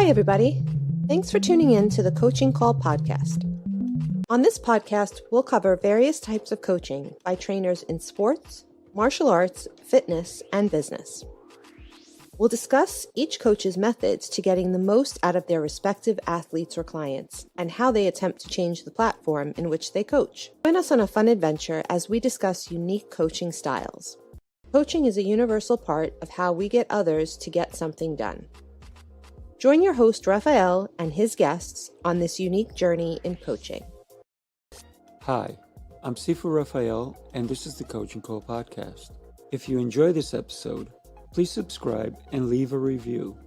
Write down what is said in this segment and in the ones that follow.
Hi, everybody. Thanks for tuning in to the Coaching Call podcast. On this podcast, we'll cover various types of coaching by trainers in sports, martial arts, fitness, and business. We'll discuss each coach's methods to getting the most out of their respective athletes or clients and how they attempt to change the platform in which they coach. Join us on a fun adventure as we discuss unique coaching styles. Coaching is a universal part of how we get others to get something done. Join your host, Rafael, and his guests on this unique journey in coaching. Hi, I'm Sifu Rafael, and this is the Coaching Call podcast. If you enjoy this episode, please subscribe and leave a review.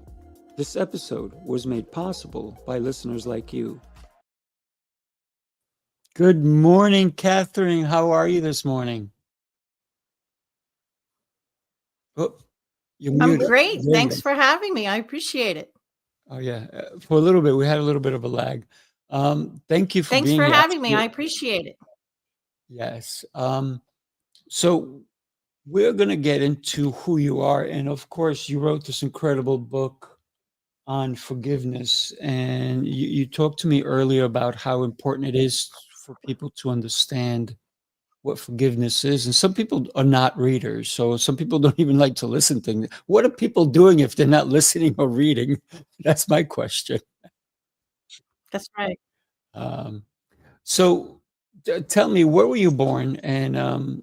This episode was made possible by listeners like you. Good morning, Katharine. How are you this morning? Oh, you're I'm muted. great. There you Thanks go. for having me. I appreciate it. Oh, yeah. For a little bit, we had a little bit of a lag. Thank you for Thanks being for here. having me. I appreciate it. Yes. So we're going to get into who you are. And of course, you wrote this incredible book on forgiveness. And you talked to me earlier about how important it is for people to understand what forgiveness is. And some people are not readers. So some people don't even like to listen to things. What are people doing if they're not listening or reading? That's my question. That's right. So tell me, where were you born? And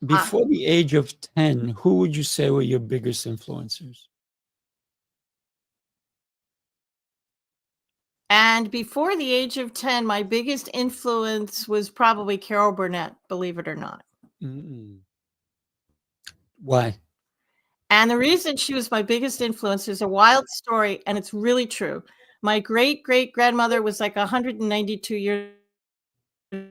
before the age of 10, who would you say were your biggest influencers? And before the age of 10, my biggest influence was probably Carol Burnett, believe it or not. Mm. Why? And the reason she was my biggest influence is a wild story, and it's really true. My great-great-grandmother was like 192 years old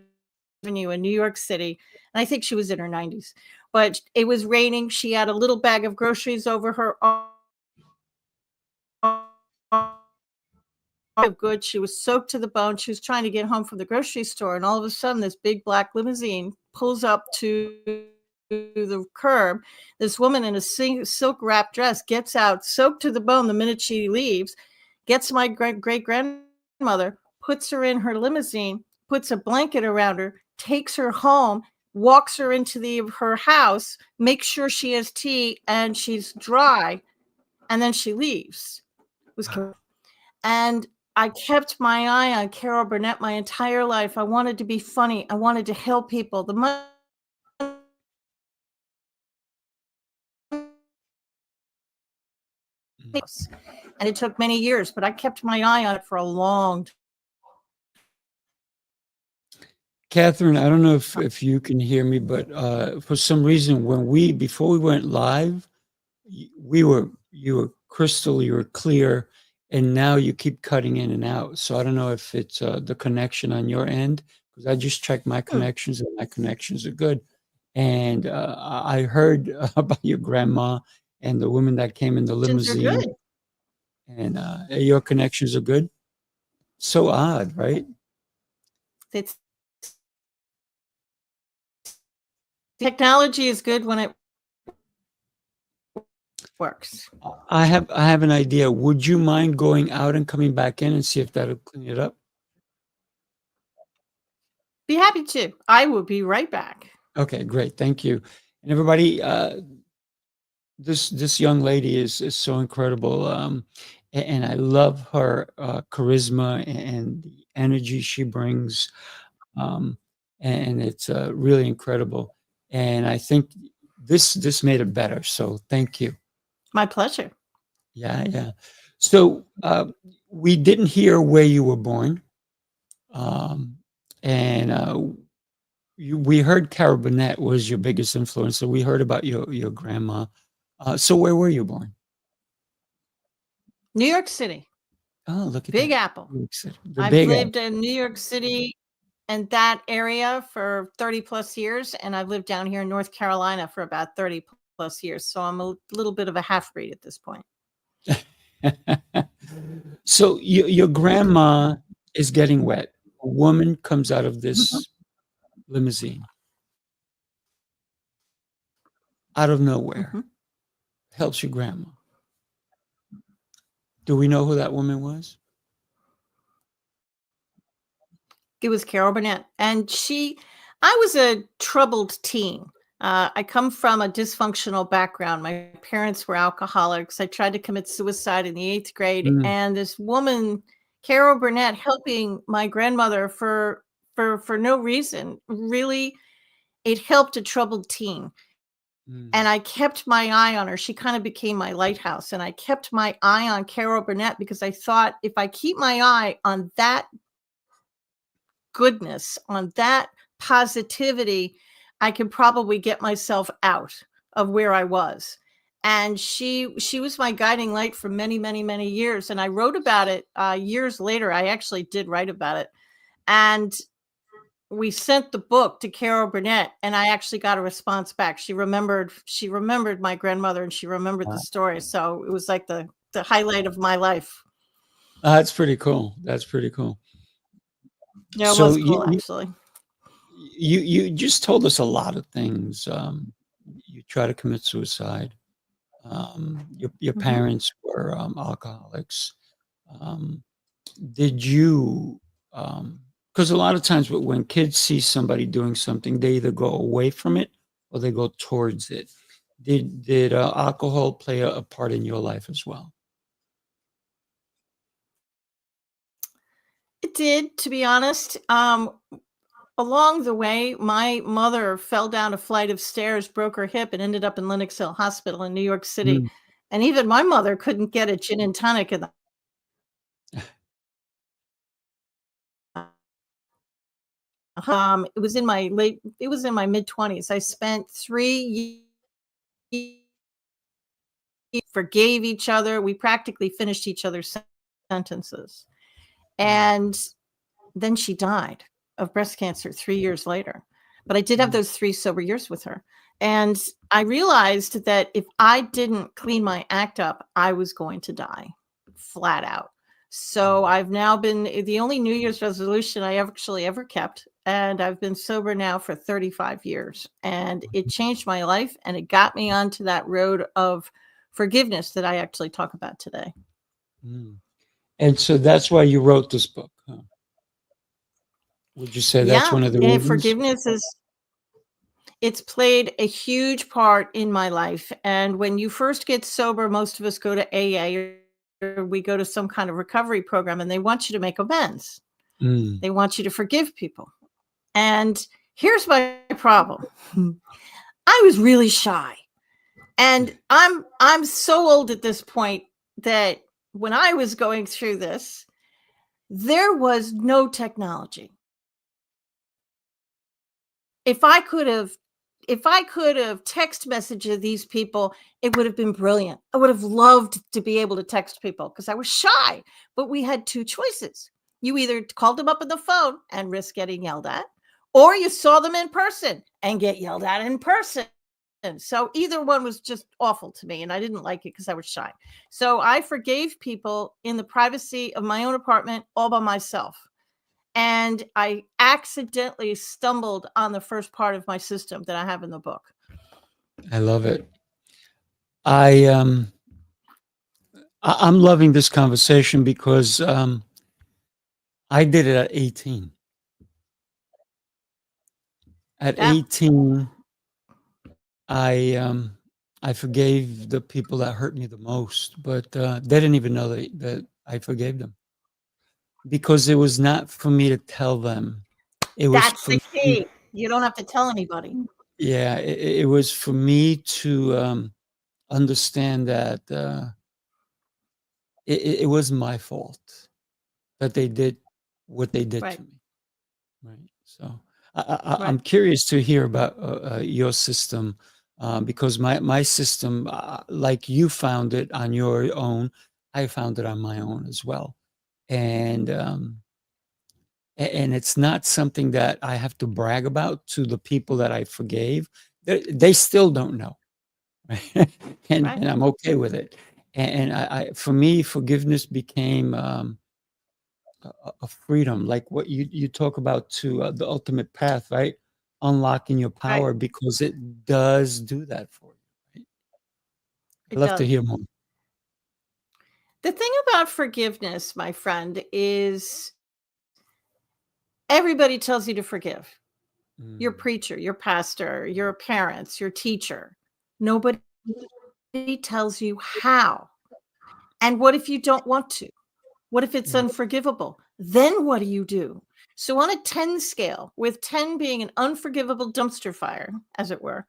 in New York City, and I think she was in her 90s. But it was raining. She had a little bag of groceries over her arm. Of good. She was soaked to the bone. She was trying to get home from the grocery store, and all of a sudden, this big black limousine pulls up to the curb. This woman in a silk wrap dress gets out, soaked to the bone the minute she leaves, gets my great grandmother, puts her in her limousine, puts a blanket around her, takes her home, walks her into her house, makes sure she has tea and she's dry, and then she leaves. And I kept my eye on Carol Burnett my entire life. I wanted to be funny. I wanted to help people. The money, and it took many years, but I kept my eye on it for a long time. Katharine, I don't know if you can hear me, but for some reason, before we went live, you were crystal, you were clear, and now you keep cutting in and out. So I don't know if it's the connection on your end, because I just checked my connections and my connections are good. And I heard about your grandma and the woman that came in the limousine. They're good. And your connections are good. So odd, right? It's technology is good when it works. I have an idea. Would you mind going out and coming back in and see if that'll clean it up? Be happy to. I will be right back. Okay, great. Thank you. And everybody, this young lady is so incredible. And I love her charisma and the energy she brings. And it's really incredible. And I think this made it better. So thank you. My pleasure. Yeah. So we didn't hear where you were born. And we heard Carol Burnett was your biggest influence. So we heard about your grandma. So where were you born? New York City. Oh, look at Big that. Apple. New York City. The I've Big lived Apple. in New York City and that area for 30 plus years. And I've lived down here in North Carolina for about 30 plus years. So I'm a little bit of a half breed at this point. So your grandma is getting wet. A woman comes out of this limousine out of nowhere, helps your grandma. Do we know who that woman was? It was Carol Burnett. And I was a troubled teen. I come from a dysfunctional background. My parents were alcoholics. I tried to commit suicide in the 8th grade. Mm, And this woman, Carol Burnett, helping my grandmother for no reason, really, it helped a troubled teen. mm, And I kept my eye on her. She kind of became my lighthouse. And I kept my eye on Carol Burnett because I thought if I keep my eye on that goodness, on that positivity, I can probably get myself out of where I was. And she was my guiding light for many, many, many years. And I wrote about it years later. I actually did write about it. And we sent the book to Carol Burnett, and I actually got a response back. She remembered my grandmother, and she remembered the story. So it was like the highlight of my life. that's pretty cool. That's pretty cool. Yeah, it So was cool, actually. you just told us a lot of things. You try to commit suicide. Your Mhm. parents were alcoholics. Um, did you? Because a lot of times when kids see somebody doing something, they either go away from it or they go towards it. Did alcohol play a part in your life as well? It did, to be honest. Along the way, my mother fell down a flight of stairs, broke her hip, and ended up in Lenox Hill Hospital in New York City. Mm, And even my mother couldn't get a gin and tonic in the it was in my mid-20s. I spent 3 years, forgave each other. We practically finished each other's sentences. mm, And then she died of breast cancer 3 years later. But I did have mm, those 3 sober years with her. And I realized that if I didn't clean my act up, I was going to die flat out. So mm. I've now been the only New Year's resolution I actually ever kept. And I've been sober now for 35 years. And it changed my life and it got me onto that road of forgiveness that I actually talk about today. Mm. And so that's why you wrote this book, huh? Would you say that's Yeah. one of the And reasons? forgiveness it's played a huge part in my life. And when you first get sober, most of us go to AA or we go to some kind of recovery program and they want you to make amends. Mm, They want you to forgive people. And here's my problem. I was really shy. And I'm so old at this point that when I was going through this, there was no technology. If I could have text messaged these people, it would have been brilliant. I would have loved to be able to text people because I was shy. But we had 2 choices. You either called them up on the phone and risk getting yelled at, or you saw them in person and get yelled at in person. So either one was just awful to me, and I didn't like it because I was shy. So I forgave people in the privacy of my own apartment all by myself. And I accidentally stumbled on the first part of my system that I have in the book. I love it. I I'm loving this conversation because I did it at 18. At Yeah, 18, I I forgave the people that hurt me the most, but they didn't even know that I forgave them because it was not for me to tell them. It was that's for the me. key. You don't have to tell anybody. Yeah, it was for me to understand that it was my fault that they did what they did Right, to me. Right. So I'm right. curious to hear about your system because my system, like you found it on your own, I found it on my own as well, and and it's not something that I have to brag about to the people that I forgave. They still don't know, right? Right. And I'm okay with it. And I for me, forgiveness became a freedom, like what you talk about to the ultimate path, right? Unlocking your Right. power because it does do that for you. Right? I'd It love to does. hear more. The thing about forgiveness, my friend, is everybody tells you to forgive. Your preacher, your pastor, your parents, your teacher. Nobody tells you how. And what if you don't want to? What if it's unforgivable? Then what do you do? So on a 10 scale, with 10 being an unforgivable dumpster fire, as it were,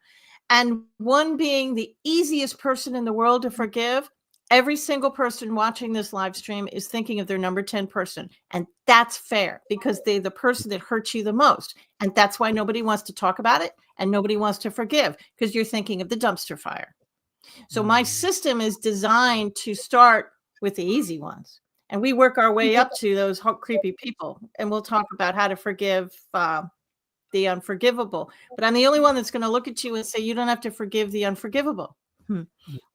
and 1 being the easiest person in the world to forgive, every single person watching this live stream is thinking of their number 10 person. And that's fair because they're the person that hurts you the most. And that's why nobody wants to talk about it and nobody wants to forgive because you're thinking of the dumpster fire. So my system is designed to start with the easy ones. And we work our way up to those creepy people. And we'll talk about how to forgive the unforgivable. But I'm the only one that's going to look at you and say, you don't have to forgive the unforgivable.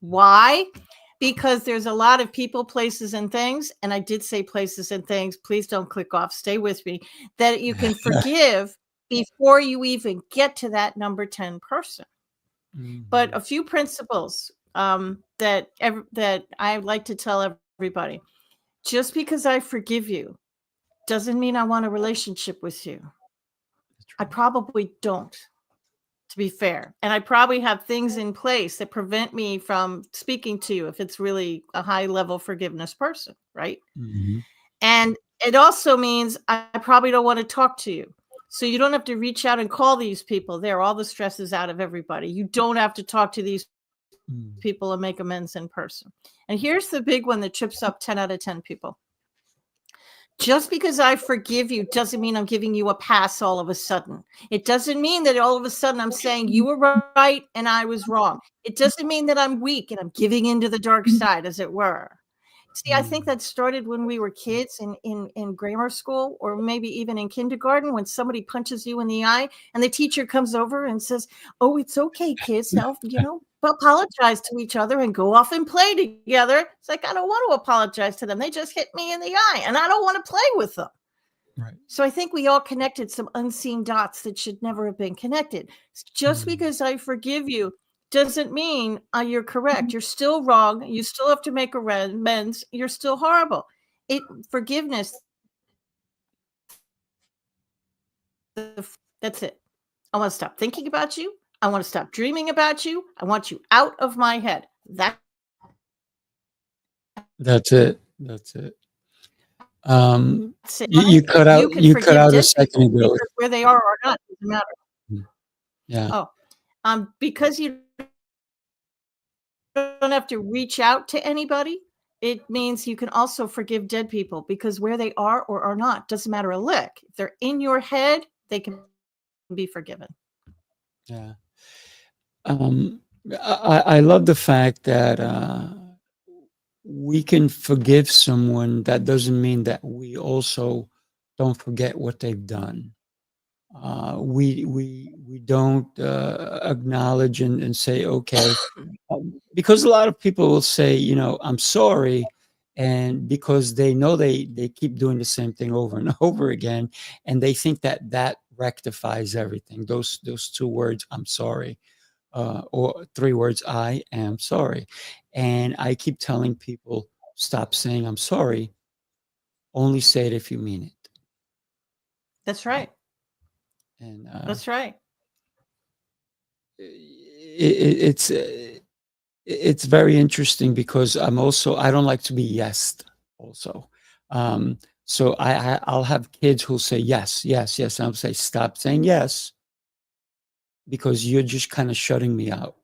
Why? Because there's a lot of people, places, and things. And I did say places and things. Please don't click off. Stay with me. That you can forgive before you even get to that number 10 person. But a few principles that I like to tell everybody. Just because I forgive you doesn't mean I want a relationship with you. I probably don't, to be fair. And I probably have things in place that prevent me from speaking to you if it's really a high level forgiveness person, right? And it also means I probably don't want to talk to you. So you don't have to reach out and call these people. There, all the stress is out of everybody. You don't have to talk to these people and make amends in person. And here's the big one that trips up 10 out of 10 people. Just because I forgive you doesn't mean I'm giving you a pass all of a sudden. It doesn't mean that all of a sudden I'm saying you were right and I was wrong. It doesn't mean that I'm weak and I'm giving into the dark side, as it were. See, I think that started when we were kids in grammar school or maybe even in kindergarten when somebody punches you in the eye and the teacher comes over and says, oh, it's okay, kids. Now, apologize to each other and go off and play together. It's like, I don't want to apologize to them. They just hit me in the eye and I don't want to play with them. Right. So I think we all connected some unseen dots that should never have been connected. Just because I forgive you doesn't mean you're correct. You're still wrong. You still have to make amends. You're still horrible. Forgiveness. That's it. I want to stop thinking about you. I want to stop dreaming about you. I want you out of my head. That's it. That's it. You cut out. You cut out a second ago. Where they are or not doesn't matter. Yeah. Because you don't have to reach out to anybody. It means you can also forgive dead people because where they are or are not doesn't matter a lick. If they're in your head, they can be forgiven. Yeah. I love the fact that we can forgive someone. That doesn't mean that we also don't forget what they've done. We don't acknowledge and say, okay, because a lot of people will say, I'm sorry. And because they know they keep doing the same thing over and over again, and they think that rectifies everything. Those 2 words, I'm sorry, or 3 words, I am sorry. And I keep telling people, stop saying I'm sorry. Only say it if you mean it. That's right. And that's right. It's very interesting because I don't like to be yesed also. So I'll have kids who'll say yes, yes, yes. And I'll say, stop saying yes, because you're just kind of shutting me out.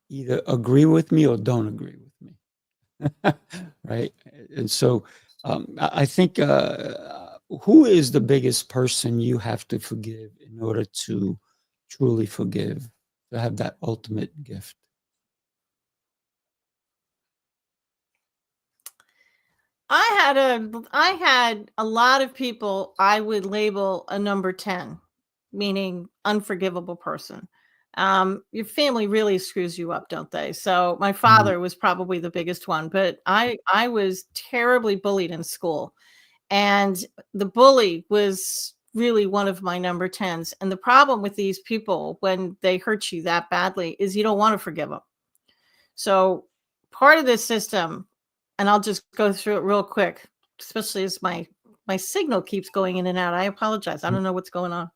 Either agree with me or don't agree with me. Right. And so I think who is the biggest person you have to forgive in order to truly forgive, to have that ultimate gift? I had a lot of people I would label a number 10, meaning unforgivable person. Your family really screws you up, don't they? So my father was probably the biggest one, but I was terribly bullied in school. And the bully was really one of my number 10s. And the problem with these people when they hurt you that badly is you don't want to forgive them. So part of this system, and I'll just go through it real quick, especially as my signal keeps going in and out. I apologize. I don't know what's going on.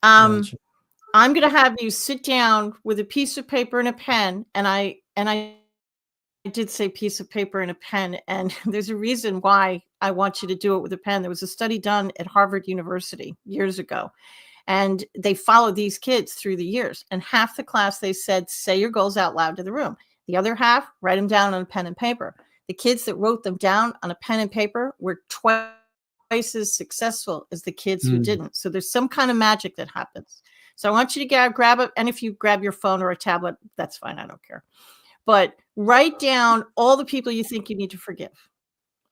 Gotcha. I'm going to have you sit down with a piece of paper and a pen, and I did say piece of paper and a pen, and there's a reason why I want you to do it with a pen. There was a study done at Harvard University years ago, and they followed these kids through the years. And half the class, they said, say your goals out loud to the room. The other half, write them down on a pen and paper. The kids that wrote them down on a pen and paper were twice as successful as the kids who didn't. So there's some kind of magic that happens. So I want you to grab it. And if you grab your phone or a tablet, that's fine. I don't care. But write down all the people you think you need to forgive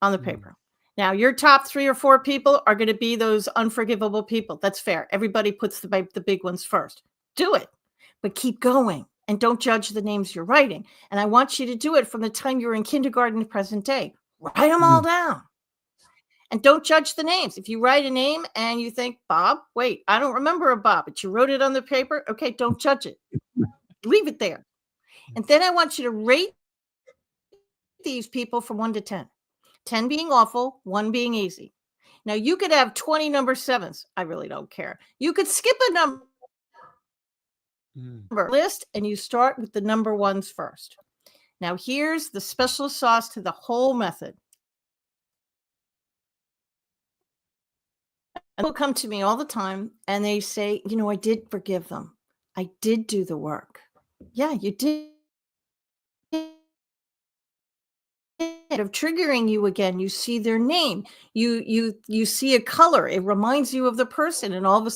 on the paper. Now, your top 3 or 4 people are going to be those unforgivable people. That's fair. Everybody puts the big ones first. Do it, but keep going. And don't judge the names you're writing. And I want you to do it from the time you were in kindergarten to present day. Write them all down. And don't judge the names. If you write a name and you think, Bob, wait, I don't remember a Bob, but you wrote it on the paper. Okay, don't judge it. Leave it there. And then I want you to rate these people from 1 to 10. 10 being awful, 1 being easy. Now, you could have 20 number 7s. I really don't care. You could skip a number list and you start with the number 1s first. Now, here's the special sauce to the whole method. And people come to me all the time and they say, you know, I did forgive them. I did do the work. Yeah, you did. Of triggering you again, you see their name, you see a color, it reminds you of the person, and all of a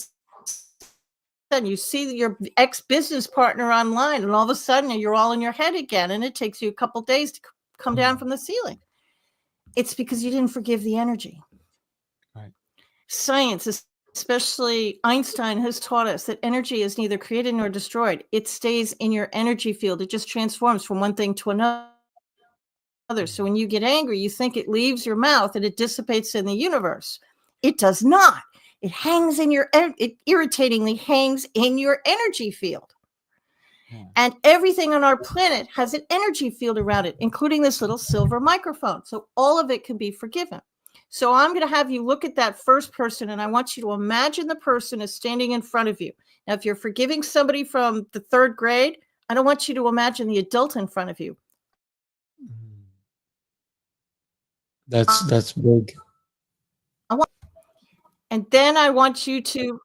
sudden you see your ex-business partner online, and all of a sudden you're all in your head again, and it takes you a couple days to come down from the ceiling. It's because you didn't forgive the energy. Right. Science, especially Einstein, has taught us that energy is neither created nor destroyed. It stays in your energy field. It just transforms from one thing to another. So when you get angry, you think it leaves your mouth and it dissipates in the universe. It does not. It hangs in it irritatingly hangs in your energy field. And everything on our planet has an energy field around it, including this little silver microphone. So all of it can be forgiven. So I'm going to have you look at that first person, and I want you to imagine the person is standing in front of you. Now, if you're forgiving somebody from the 3rd grade, I don't want you to imagine the adult in front of you. That's big. And then I want you to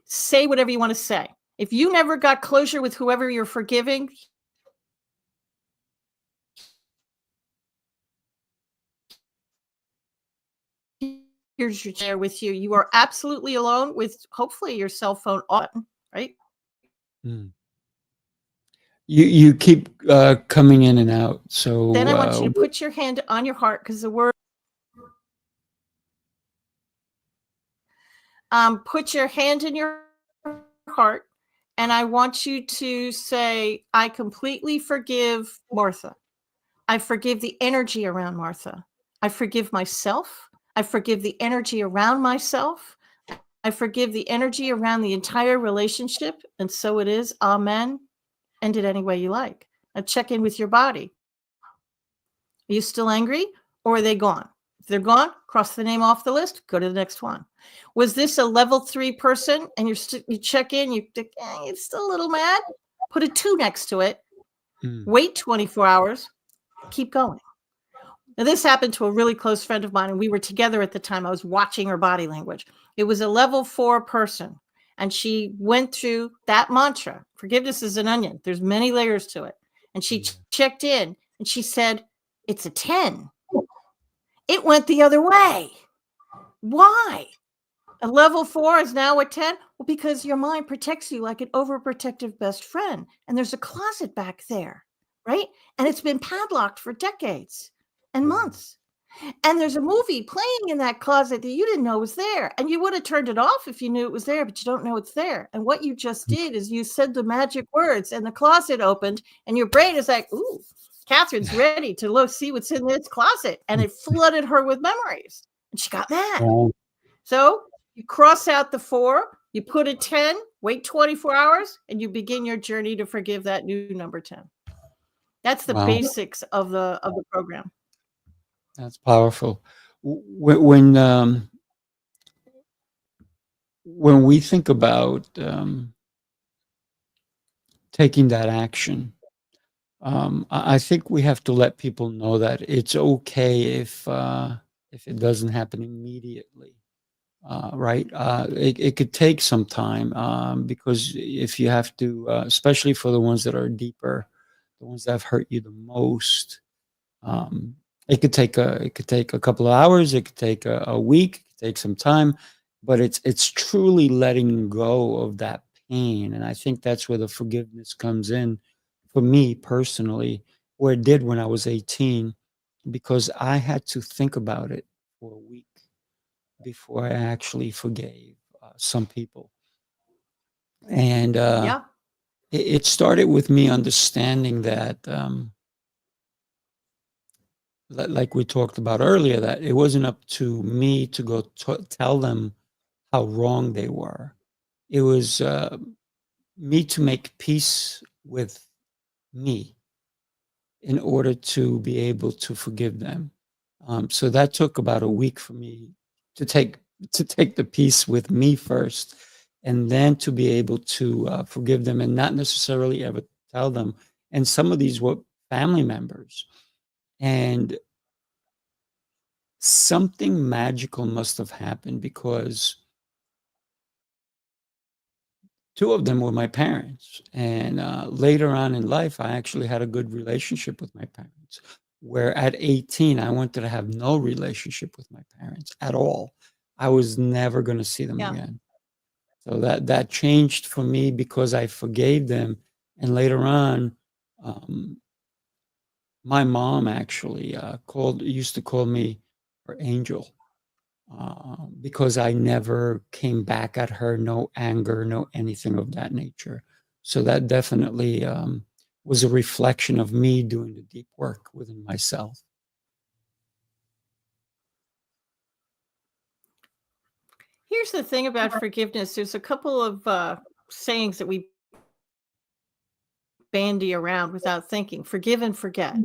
say whatever you want to say. If you never got closure with whoever you're forgiving, here's your chair with you. You are absolutely alone with hopefully your cell phone on, right? You keep coming in and out. So then I want you to put your hand on your heart, because the word put your hand in your heart, and I want you to say, I completely forgive Martha. I forgive the energy around Martha. I forgive myself. I forgive the energy around myself. I forgive the energy around the entire relationship. And so it is. Amen. End it any way you like. Now check in with your body. Are you still angry, or are they gone? If they're gone, cross the name off the list, go to the next one. Was this a level 3 person and you check in, you think, it's still a little mad? Put a 2 next to it. Wait 24 hours. Keep going. Now, this happened to a really close friend of mine, and we were together at the time. I was watching her body language. It was a level 4 person, and she went through that mantra. Forgiveness is an onion. There's many layers to it. And she checked in, and she said, it's a 10. It went the other way. Why? A level 4 is now a 10? Well, because your mind protects you like an overprotective best friend. And there's a closet back there, right? And it's been padlocked for decades and months. And there's a movie playing in that closet that you didn't know was there. And you would have turned it off if you knew it was there, but you don't know it's there. And what you just did is you said the magic words, and the closet opened, and your brain is like, ooh, Catherine's ready to see what's in this closet. And it flooded her with memories. And she got mad. So you cross out the 4, you put a 10, wait 24 hours, and you begin your journey to forgive that new number 10. That's the Wow, basics of the program. that's powerful. When we think about taking that action, I think we have to let people know that it's okay if it doesn't happen immediately. Right? It could take some time because if you have to, especially for the ones that are deeper, the ones that have hurt you the most, um, it could take a couple of hours, it could take a week, it could take some time, but it's truly letting go of that pain, and I think that's where the forgiveness comes in for me personally, or it did when I was 18, because I had to think about it for a week before I actually forgave some people. And Yeah. it started with me understanding that, like we talked about earlier, that it wasn't up to me to go tell them how wrong they were. It was me to make peace with me in order to be able to forgive them. So that took about a week for me to take to take the peace with me first, and then to be able to forgive them and not necessarily ever tell them. And some of these were family members, and something magical must have happened because two of them were my parents, and later on in life, I actually had a good relationship with my parents. Where at 18, I wanted to have no relationship with my parents at all. I was never going to see them Yeah. again. So that changed for me because I forgave them, and later on, um, my mom actually called used to call me her angel because I never came back at her, no anger, no anything of that nature. So that definitely was a reflection of me doing the deep work within myself. Here's the thing about forgiveness. There's a couple of sayings that we bandy around without thinking. Forgive and forget.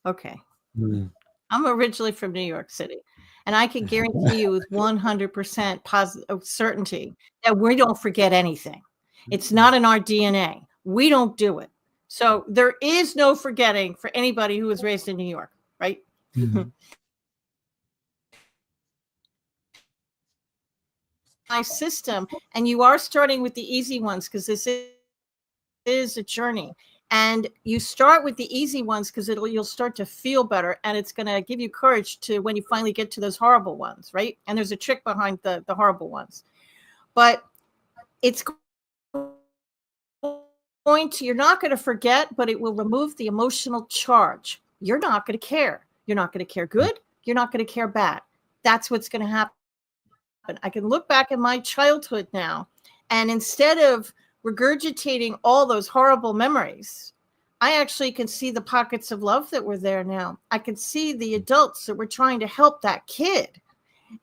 Okay. Mm. I'm originally from New York City, and I can guarantee you with 100% positive certainty that we don't forget anything. It's not in our DNA. We don't do it. So there is no forgetting for anybody who was raised in New York, right? Mhm. My system, and you are starting with the easy ones because this is a journey. And you start with the easy ones because you'll start to feel better, and it's going to give you courage to when you finally get to those horrible ones, right? And there's a trick behind the horrible ones, but it's going to, you're not going to forget, but it will remove the emotional charge. You're not going to care. You're not going to care good. You're not going to care bad. That's what's going to happen. I can look back at my childhood now, and instead of regurgitating all those horrible memories, I actually can see the pockets of love that were there now. I can see the adults that were trying to help that kid.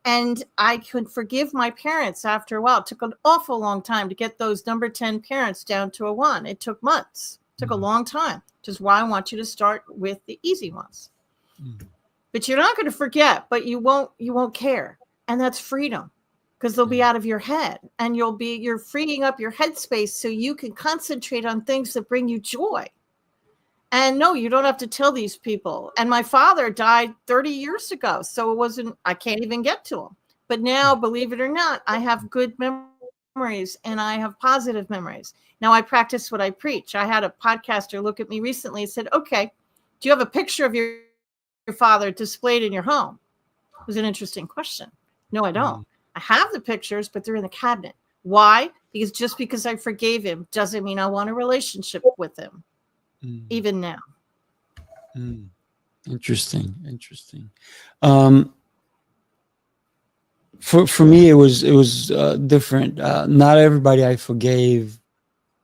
And I could forgive my parents after a while. It took an awful long time to get those number 10 parents down to a 1. It took months. It took a long time, which is why I want you to start with the easy ones. But you're not going to forget, but you won't care. And that's freedom, because they'll be out of your head, and you're freeing up your headspace so you can concentrate on things that bring you joy. And no, you don't have to tell these people. And my father died 30 years ago, so I can't even get to him. But now, believe it or not, I have good memories and I have positive memories. Now I practice what I preach. I had a podcaster look at me recently and said, okay, do you have a picture of your father displayed in your home? It was an interesting question. No, I don't. I have the pictures, but they're in the cabinet. Why? Because just because I forgave him doesn't mean I want a relationship with him, even now. Interesting. Um, for me, it was different. Not everybody I forgave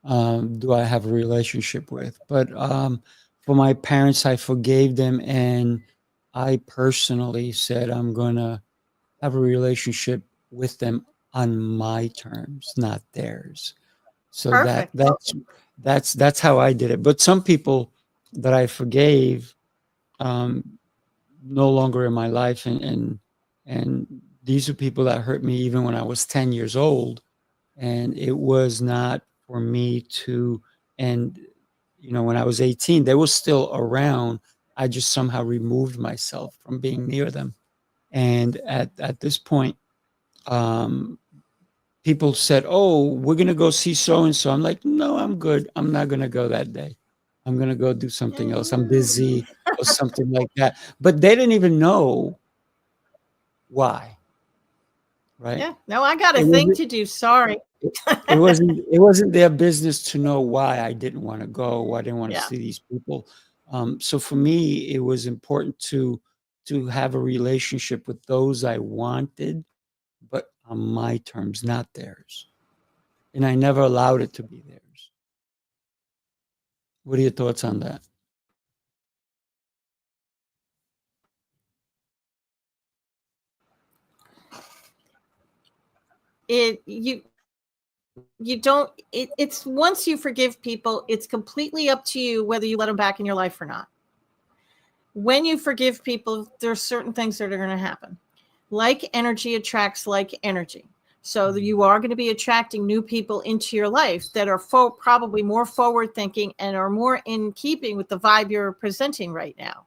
do I have a relationship with, but for my parents, I forgave them, and I personally said I'm gonna have a relationship with them on my terms, not theirs. So Perfect. that's how I did it. But some people that I forgave no longer in my life, and these are people that hurt me even when I was 10 years old, and it was not for me to. And when I was 18, they were still around. I just somehow removed myself from being near them. And at this point, um, people said, "Oh, we're gonna go see so and so." I'm like, "No, I'm good. I'm not gonna go that day. I'm gonna go do something else. I'm busy," or something like that. But they didn't even know why, right? Yeah. No, I got a It thing wasn't. to do. Sorry. It wasn't their business to know why I didn't want to go, why I didn't want to Yeah. see these people. So for me, it was important to have a relationship with those I wanted, but on my terms, not theirs. And I never allowed it to be theirs. What are your thoughts on that? It you don't it's once you forgive people, it's completely up to you whether you let them back in your life or not. When you forgive people, there's certain things that are going to happen. Like energy attracts like energy. So that you are going to be attracting new people into your life that are probably more forward thinking and are more in keeping with the vibe you're presenting right now.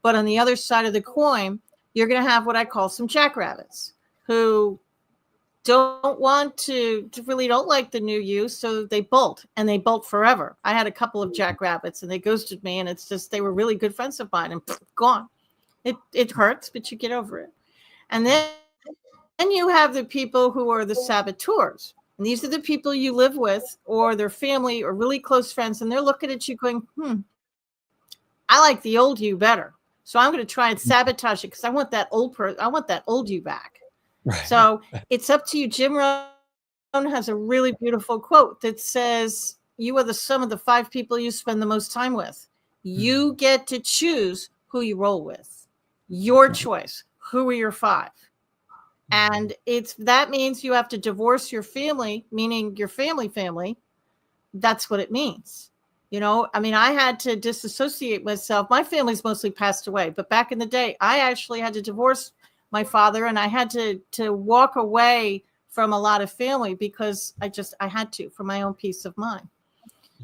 But on the other side of the coin, you're going to have what I call some jackrabbits who don't want to really don't like the new you, so they bolt, and they bolt forever. I had a couple of jackrabbits and they ghosted me, and it's just they were really good friends of mine and gone. It hurts, but you get over it. And then you have the people who are the saboteurs. And these are the people you live with or their family or really close friends, and they're looking at you going, I like the old you better. So I'm going to try and sabotage it because I want that I want that old you back. Right. So it's up to you. Jim Rohn has a really beautiful quote that says, "You are the sum of the 5 people you spend the most time with. You get to choose who you roll with. Your choice. Who are your 5?" And that means you have to divorce your family, meaning your family. That's what it means. I mean, I had to disassociate myself. My family's mostly passed away, but back in the day, I actually had to divorce my father, and I had to walk away from a lot of family because I had to for my own peace of mind.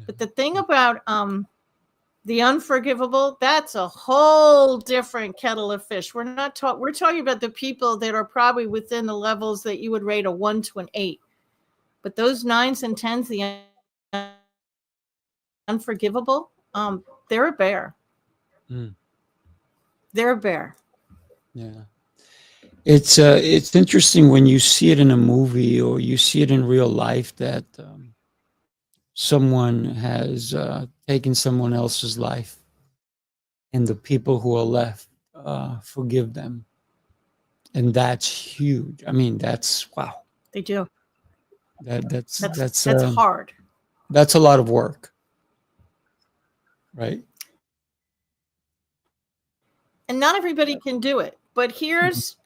But the thing about the unforgivable, that's a whole different kettle of fish. We're talking about the people that are probably within the levels that you would rate a 1 to an 8. But those 9s and 10s, the unforgivable, they're a bear. They're a bear. Yeah. It's interesting when you see it in a movie or you see it in real life that someone has taken someone else's life, and the people who are left forgive them, and that's huge. I mean, that's wow. They do. That's That's hard. that's a lot of work, right? And not everybody can do it. But here's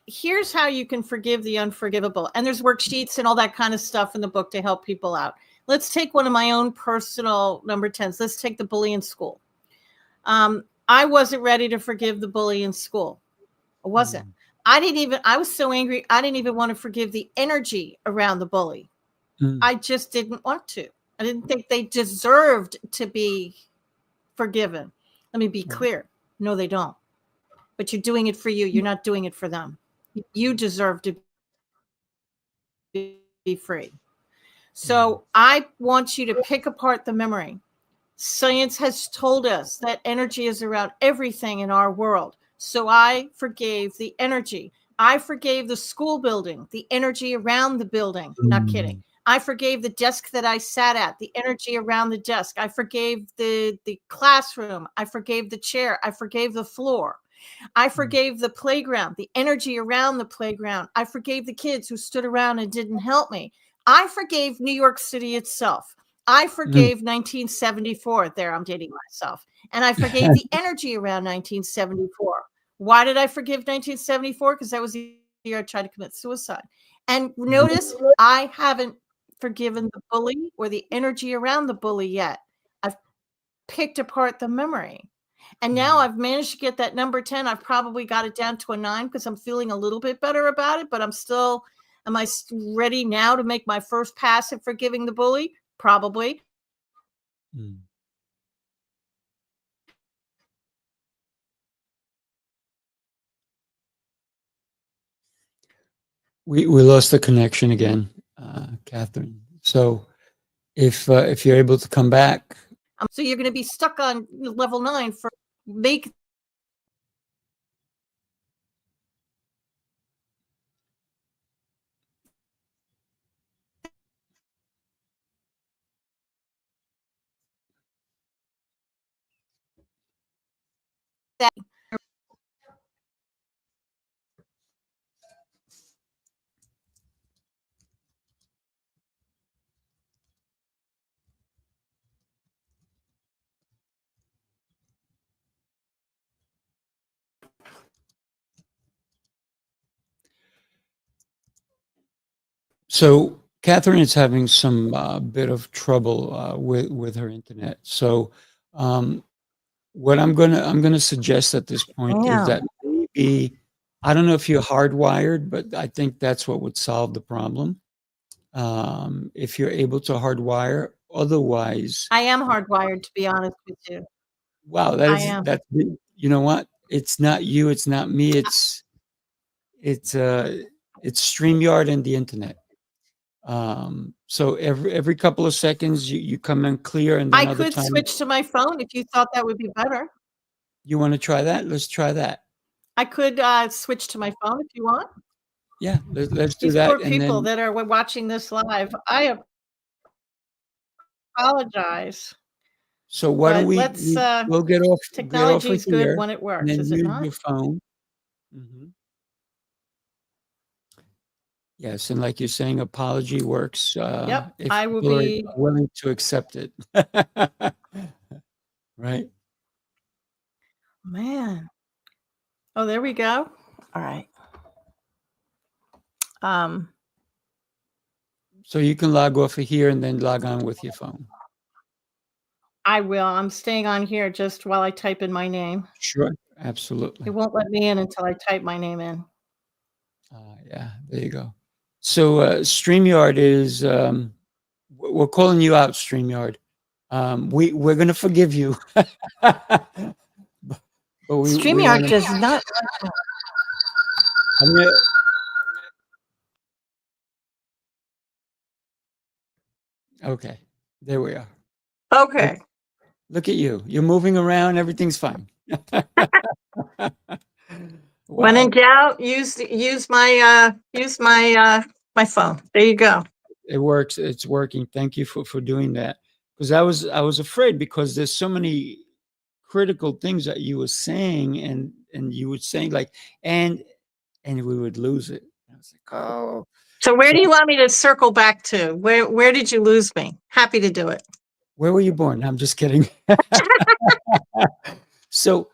how you can forgive the unforgivable. And there's worksheets and all that kind of stuff in the book to help people out. Let's take one of my own personal number 10s. Let's take the bully in school. I wasn't ready to forgive the bully in school. I wasn't. I was so angry, I didn't even want to forgive the energy around the bully. I just didn't want to. I didn't think they deserved to be forgiven. Let me be clear. No, they don't. But you're doing it for you. You're not doing it for them. You deserve to be free. So I want you to pick apart the memory. Science has told us that energy is around everything in our world. So I forgave the energy. I forgave the school building, the energy around the building. Not kidding. I forgave the desk that I sat at, the energy around the desk. I forgave the classroom. I forgave the chair. I forgave the floor. I forgave the playground, the energy around the playground. I forgave the kids who stood around and didn't help me. I forgave New York City itself. I forgave 1974. There, I'm dating myself. And I forgave the energy around 1974. Why did I forgive 1974? Because that was the year I tried to commit suicide. And notice I haven't forgiven the bully or the energy around the bully yet. I've picked apart the memory. And now I've managed to get that number 10. I've probably got it down to a 9 because I'm feeling a little bit better about it, but am I ready now to make my first pass at forgiving the bully? Probably. We lost the connection again, Katharine. So if you're able to come back. So you're going to be stuck on level 9 for make. That. So Katharine is having some bit of trouble with her internet. So what I'm gonna suggest at this point is that maybe, I don't know if you're hardwired, but I think that's what would solve the problem. If you're able to hardwire, otherwise, I am hardwired, to be honest with you. wow, I am. that's, you know what? It's not you, it's not me, it's StreamYard and the internet. So every couple of seconds you come in clear, and then I other could times switch to my phone if you thought that would be better. you want to try that. Let's try that. I could switch to my phone if you want. Yeah, let's do These that. poor people that are watching this live, I apologize. So why don't But we'll get off technology is of here good when it and works, then is it use not? your phone. Yes, and like you're saying, apology works. Yep, If I will people are be. willing to accept it. Right. Man. Oh, there we go. All right. So you can log off of here and then log on with your phone. I will. I'm staying on here just while I type in my name. Sure, absolutely. It won't let me in until I type my name in. Yeah, there you go. So StreamYard is, we're calling you out, StreamYard. We're going to forgive you. But we StreamYard wanna, does not. I'm gonna, okay, there we are. Okay. Look at you. You're moving around. Everything's fine. When in Wow. doubt, use my my phone. There you go. It works. It's working. Thank you for doing that. Because I was afraid, because there's so many critical things that you were saying, and you were saying like, and we would lose it. I was like, oh. So where do you want me to circle back to? Where did you lose me? Happy to do it. Where were you born? I'm just kidding. So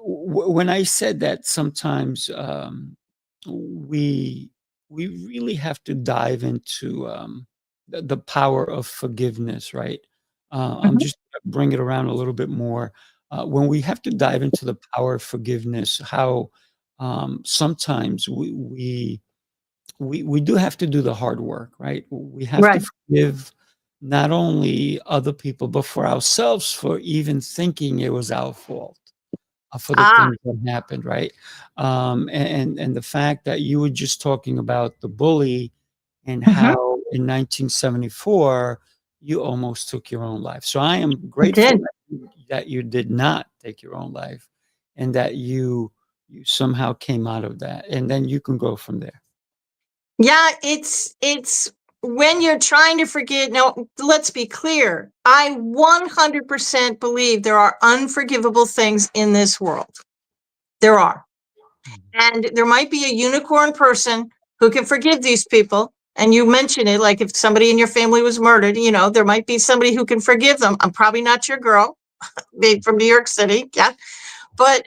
when I said that sometimes we really have to dive into the power of forgiveness, right? I'm just gonna bring it around a little bit more. When we have to dive into the power of forgiveness, how sometimes we do have to do the hard work, right? We have to forgive not only other people, but for ourselves, for even thinking it was our fault for the things that happened, right? And the fact that you were just talking about the bully, and how in 1974 you almost took your own life. So I am grateful that you did not take your own life, and that you somehow came out of that, and then you can go from there. Yeah, it's when you're trying to forget. Now, let's be clear. I 100% believe there are unforgivable things in this world. There are. And there might be a unicorn person who can forgive these people. And you mentioned it, like if somebody in your family was murdered, there might be somebody who can forgive them. I'm probably not your girl, being from New York City. Yeah. But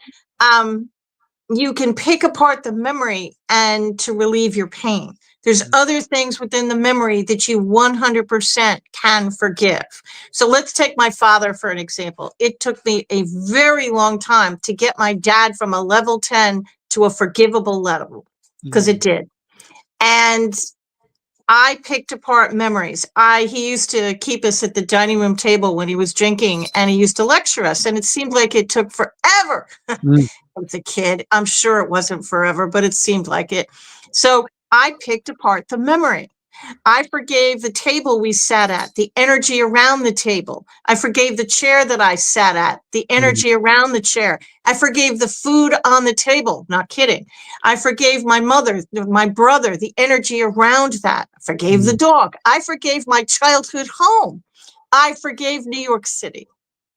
you can pick apart the memory and to relieve your pain. There's other things within the memory that you 100% can forgive. So let's take my father for an example. It took me a very long time to get my dad from a level 10 to a forgivable level, because it did. And I picked apart memories. He used to keep us at the dining room table when he was drinking, and he used to lecture us, and it seemed like it took forever. I was a kid. I'm sure it wasn't forever, but it seemed like it. So I picked apart the memory. I forgave the table we sat at, the energy around the table. I forgave the chair that I sat at, the energy around the chair. I forgave the food on the table. Not kidding. I forgave my mother, my brother, the energy around that. I forgave the dog. I forgave my childhood home. I forgave New York City.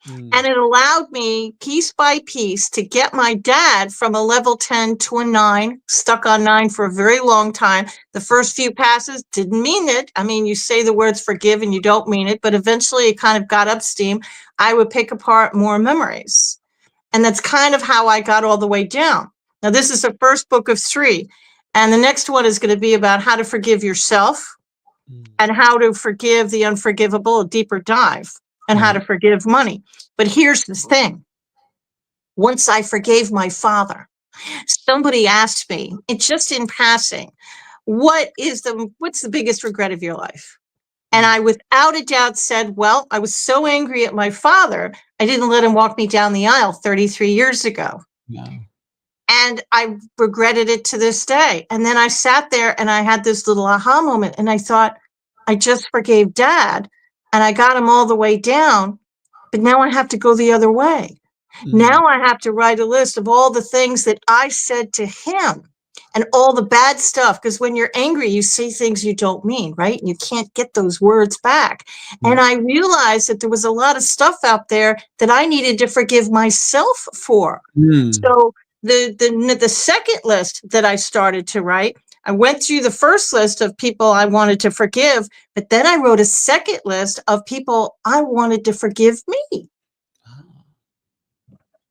And it allowed me piece by piece to get my dad from a level 10 to a 9, stuck on 9 for a very long time. The first few passes didn't mean it. I mean, you say the words forgive and you don't mean it, but eventually it kind of got up steam. I would pick apart more memories. And that's kind of how I got all the way down. Now, this is the first book of 3. And the next one is going to be about how to forgive yourself and how to forgive the unforgivable, a deeper dive, and how to forgive money. But here's the thing. Once I forgave my father, somebody asked me, it's just in passing, what's the biggest regret of your life? And I, without a doubt, said, well, I was so angry at my father, I didn't let him walk me down the aisle 33 years ago. And I regretted it to this day. And then I sat there and I had this little aha moment, and I thought, I just forgave Dad and I got him all the way down, but now I have to go the other way. Now I have to write a list of all the things that I said to him and all the bad stuff. Because when you're angry, you say things you don't mean, right? You can't get those words back. And I realized that there was a lot of stuff out there that I needed to forgive myself for. So the second list that I started to write, I went through the first list of people I wanted to forgive, but then I wrote a second list of people I wanted to forgive me.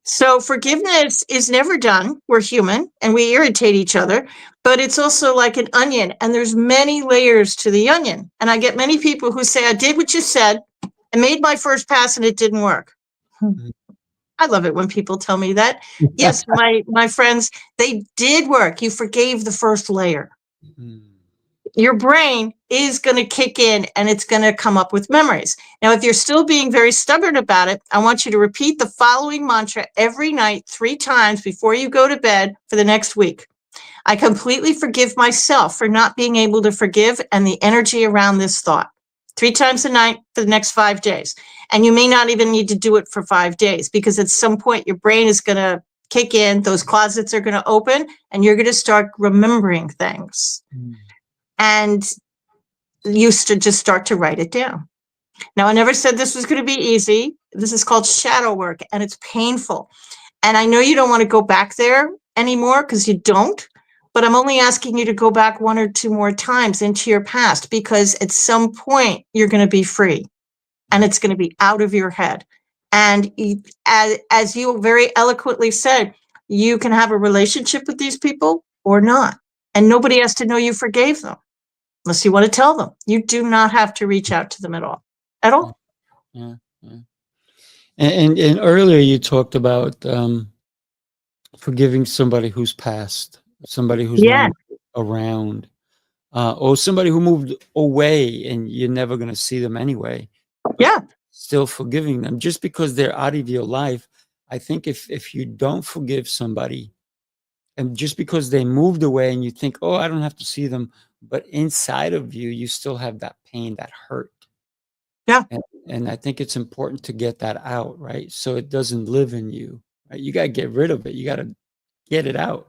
So forgiveness is never done. We're human and we irritate each other, but it's also like an onion, and there's many layers to the onion. And I get many people who say, I did what you said, I made my first pass and it didn't work. I love it when people tell me that. Yes, my friends, they did work. You forgave the first layer. Your brain is going to kick in and it's going to come up with memories. Now, if you're still being very stubborn about it, I want you to repeat the following mantra every night 3 times before you go to bed for the next week. I completely forgive myself for not being able to forgive and the energy around this thought. 3 times a night for the next 5 days. And you may not even need to do it for 5 days, because at some point your brain is going to kick in, those closets are going to open, and you're going to start remembering things. And you should just start to write it down. Now, I never said this was going to be easy. This is called shadow work, and it's painful. And I know you don't want to go back there anymore, because you don't. But I'm only asking you to go back 1 or 2 more times into your past, because at some point you're going to be free and it's going to be out of your head. And as you very eloquently said, you can have a relationship with these people or not. And nobody has to know you forgave them unless you want to tell them. You do not have to reach out to them at all. At all. Yeah. And earlier you talked about forgiving somebody who's passed, somebody who's not around, or somebody who moved away and you're never going to see them anyway. Still forgiving them just because they're out of your life. I think if you don't forgive somebody, and just because they moved away and you think, oh, I don't have to see them, but inside of you, you still have that pain, that hurt. And I think it's important to get that out, right? So it doesn't live in you. Right? You got to get rid of it. You got to get it out.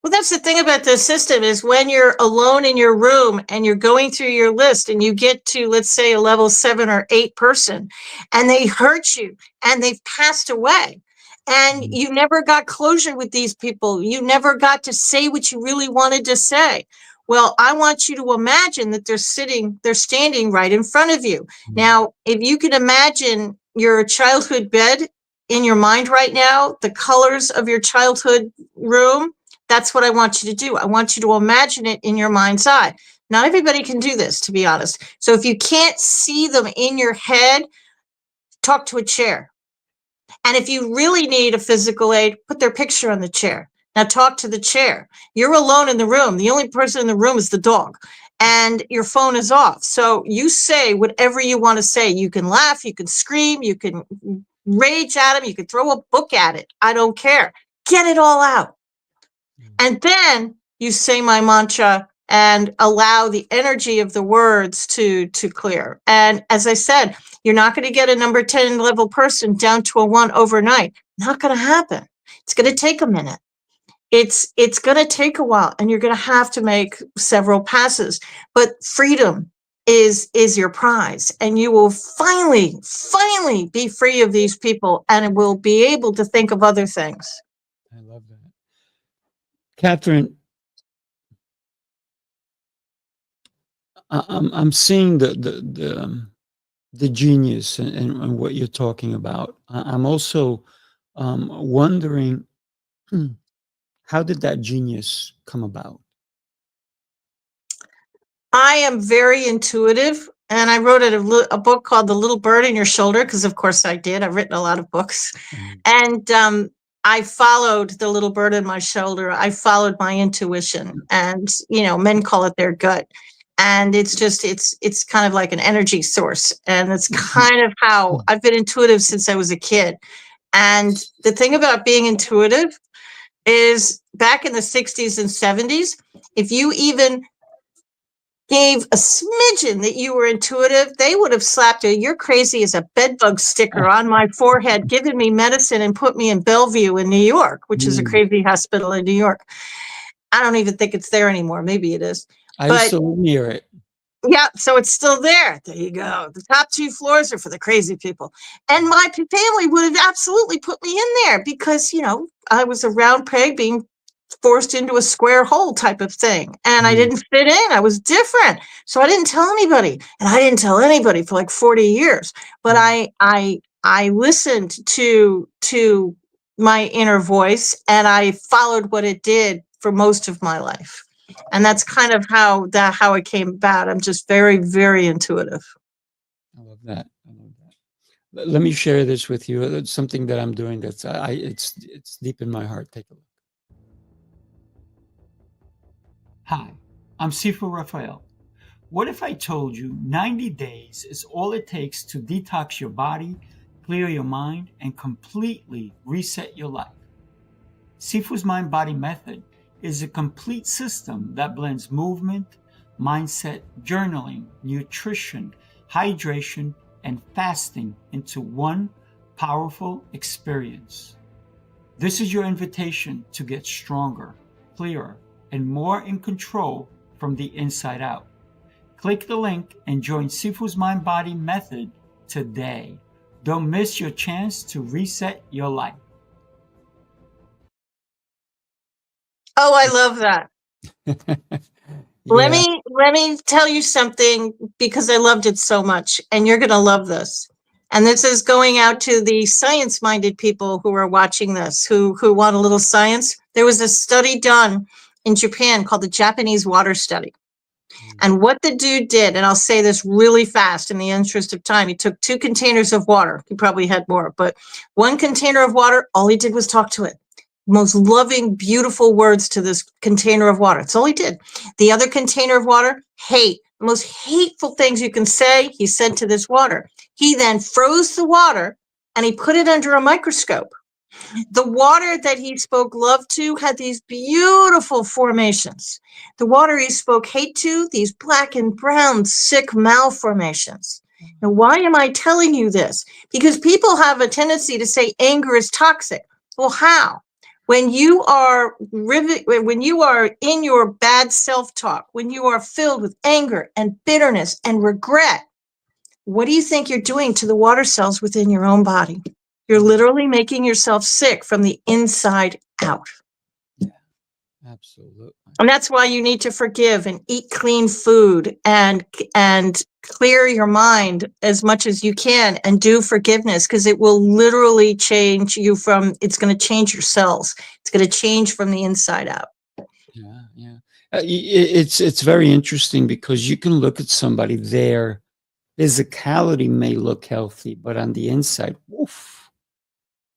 Well, that's the thing about the system, is when you're alone in your room and you're going through your list and you get to, let's say, a level 7 or 8 person, and they hurt you and they've passed away, and you never got closure with these people. You never got to say what you really wanted to say. Well, I want you to imagine that they're standing right in front of you. Now, if you can imagine your childhood bed in your mind right now, the colors of your childhood room, That's what I want you to do. I want you to imagine it in your mind's eye. Not everybody can do this, to be honest. So if you can't see them in your head, talk to a chair. And if you really need a physical aid, put their picture on the chair. Now talk to the chair. You're alone in the room. The only person in the room is the dog, and your phone is off. So you say whatever you want to say. You can laugh, you can scream, you can rage at him, you can throw a book at it. I don't care. Get it all out. And then you say my mantra and allow the energy of the words to clear. And as I said, you're not going to get a number 10 level person down to a 1 overnight. Not going to happen. It's going to take a minute. It's going to take a while, and you're going to have to make several passes. But freedom is your prize, and you will finally be free of these people, and it will be able to think of other things. I love that. Katharine, I'm seeing the genius and what you're talking about. I'm also wondering, how did that genius come about? I am very intuitive, and I wrote a book called The Little Bird in Your Shoulder, because of course I did. I've written a lot of books. And I followed the little bird in my shoulder. I followed my intuition, and men call it their gut. And it's kind of like an energy source. And it's kind of how I've been intuitive since I was a kid. And the thing about being intuitive is, back in the 60s and 70s, if you even gave a smidgen that you were intuitive, they would have slapped "You're crazy" as a bedbug sticker on my forehead, given me medicine, and put me in Bellevue in New York, which is a crazy hospital in New York. I don't even think it's there anymore. Maybe it is. I used to live near it. Yeah, so it's still there. There you go. The top 2 floors are for the crazy people. And my family would have absolutely put me in there because, I was a round peg being forced into a square hole type of thing. And I didn't fit in. I was different. So I didn't tell anybody. And I didn't tell anybody for like 40 years. But I listened to my inner voice, and I followed what it did for most of my life. And that's kind of how it came about. I'm just very, very intuitive. I love that. Let me share this with you. It's something that I'm doing that's it's deep in my heart. Take a look. Hi, I'm Sifu Rafael. What if I told you 90 days is all it takes to detox your body, clear your mind, and completely reset your life? Sifu's Mind-Body Method is a complete system that blends movement, mindset, journaling, nutrition, hydration, and fasting into one powerful experience. This is your invitation to get stronger, clearer, and more in control from the inside out. Click the link and join Sifu's Mind-Body Method today. Don't miss your chance to reset your life. Oh, I love that. Yeah. Let me tell you something, because I loved it so much, and you're going to love this. And this is going out to the science-minded people who are watching this, who want a little science. There was a study done in Japan called the Japanese Water Study. And what the dude did, and I'll say this really fast in the interest of time, he took 2 containers of water. He probably had more, but 1 container of water, all he did was talk to it. Most loving, beautiful words to this container of water. That's all he did. The other container of water, hate. The most hateful things you can say, he said to this water. He then froze the water and he put it under a microscope. The water that he spoke love to had these beautiful formations. The water he spoke hate to, these black and brown, sick malformations. Now, why am I telling you this? Because people have a tendency to say anger is toxic. Well, how? When you are in your bad self-talk, when you are filled with anger and bitterness and regret, what do you think you're doing to the water cells within your own body? You're literally making yourself sick from the inside out. Yeah, absolutely. And that's why you need to forgive and eat clean food and clear your mind as much as you can and do forgiveness, because it will literally change you it's going to change your cells. It's going to change from the inside out. Yeah, yeah. It's very interesting because you can look at somebody, their physicality may look healthy, but on the inside, woof,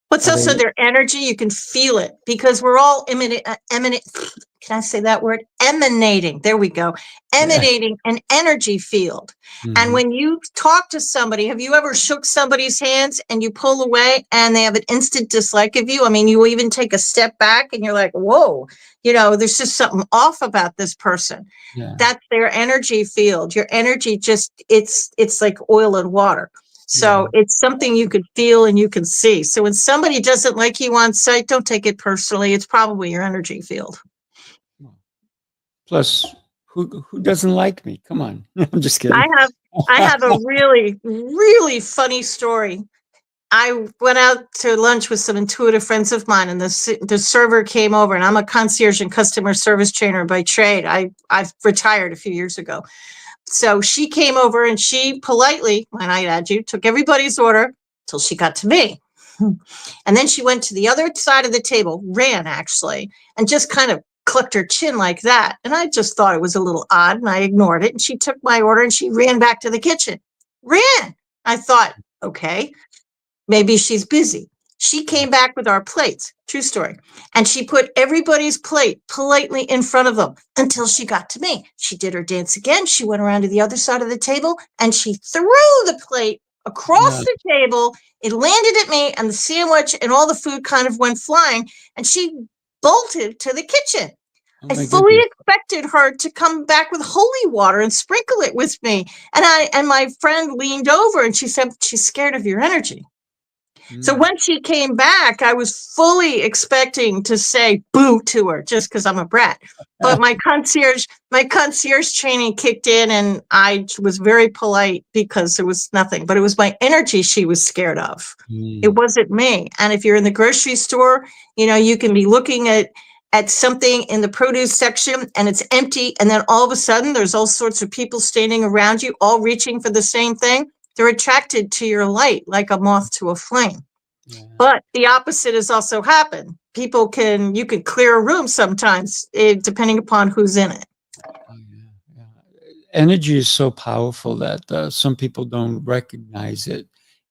What's are also they? their energy? You can feel it because we're all emanate. Can I say that word? Emanating. There we go. Yeah. Emanating an energy field. And Mhm. when you talk to somebody, have you ever shook somebody's hands and you pull away and they have an instant dislike of you? I mean, you even take a step back and you're like, whoa, there's just something off about this person. Yeah, That's their energy field. Your energy just, it's like oil and water. yeah. So it's something you can feel and you can see. So when somebody doesn't like you on site, don't take it personally. It's probably your energy field. Plus, who doesn't like me? Come on. I'm just I kidding. have I have a really, really funny story. I went out to lunch with some intuitive friends of mine, and the server came over, and I'm a concierge and customer service trainer by trade. I've retired a few years ago. So she came over and she politely, when I add you, took everybody's order till she got to me. And then she went to the other side of the table, ran actually, and just kind of clucked her chin like that. And I just thought it was a little odd and I ignored it. And she took my order and she ran back to the kitchen. Ran. I thought, okay, maybe she's busy. She came back with our plates, true story. And she put everybody's plate politely in front of them until she got to me. She did her dance again. She went around to the other side of the table and she threw the plate across No. the table. It landed at me and the sandwich and all the food kind of went flying. And she bolted to the kitchen. Oh I my fully goodness. expected her to come back with holy water and sprinkle it with me. And my friend leaned over and she said, she's scared of your energy. So Mm. when she came back, I was fully expecting to say boo to her just because I'm a brat. But my concierge training kicked in and I was very polite because there was nothing, but it was my energy she was scared of. It Mm. wasn't me. And if you're in the grocery store, you can be looking at something in the produce section and it's empty. And then all of a sudden there's all sorts of people standing around you, all reaching for the same thing. They're attracted to your light like a moth to a flame. Yeah. But the opposite has also happened. You can clear a room sometimes, depending upon who's in it. Oh, yeah, yeah. Energy is so powerful that some people don't recognize it,